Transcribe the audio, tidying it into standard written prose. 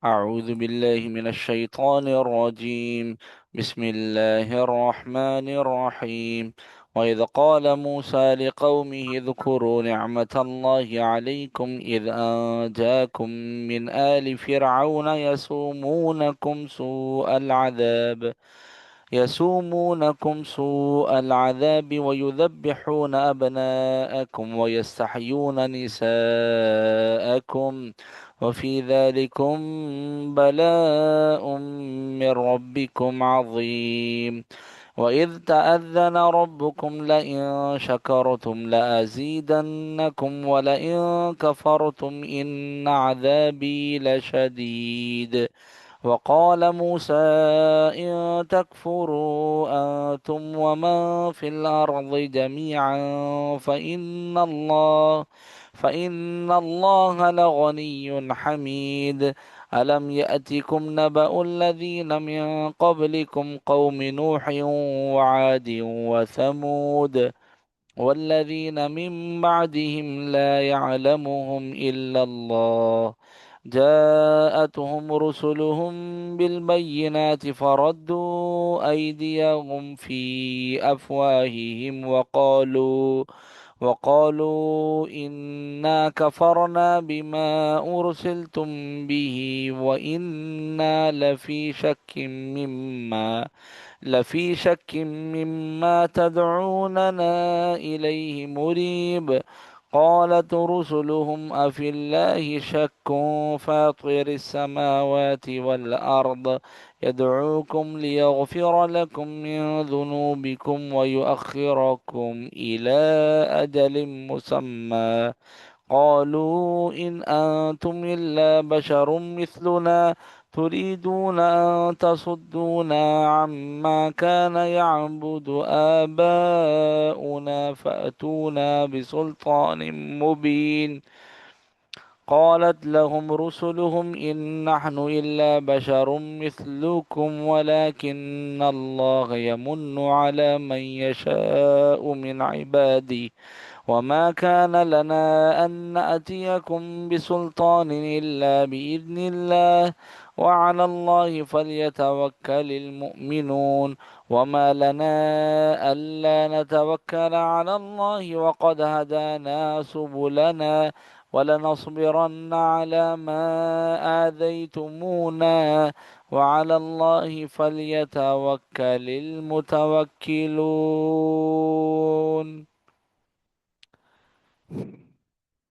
أعوذ بالله من الشيطان الرجيم. بسم الله الرحمن الرحيم. وإذ قال موسى لقومه اذكروا نعمة الله عليكم إذ أنجاكم من آل فرعون يسومونكم سوء العذاب ويذبحون أبناءكم ويستحيون نساءكم وفي ذلكم بلاء من ربكم عظيم. وإذ تأذن ربكم لئن شكرتم لأزيدنكم ولئن كفرتم إن عذابي لشديد. وقال موسى إن تكفروا أنتم ومن في الأرض جميعا فإن الله لغني حميد. ألم يأتكم نبأ الذين من قبلكم قوم نوح وعاد وثمود والذين من بعدهم لا يعلمهم إلا الله. جاءتهم رسلهم بالبينات فردوا أيديهم في أفواههم وقالوا إنا كفرنا بما أرسلتم به وإنا لفي شك مما تدعوننا إليه مريب. قالت رسلهم أفي الله شك فاطر السماوات والأرض يدعوكم ليغفر لكم من ذنوبكم ويؤخركم إلى أجل مسمى. قالوا إن أنتم إلا بشر مثلنا تريدون أن تصدونا عما كان يعبد آباؤنا فأتونا بسلطان مبين. قالت لهم رسلهم إن نحن إلا بشر مثلكم ولكن الله يمن على من يشاء من عباده وما كان لنا أن نأتيكم بسلطان إلا بإذن الله وعلى الله فليتوكل المؤمنون. وما لنا ألا نتوكل على الله وقد هدانا سبلنا ولنصبرن على ما آذيتمونا وعلى الله فليتوكل المتوكلون.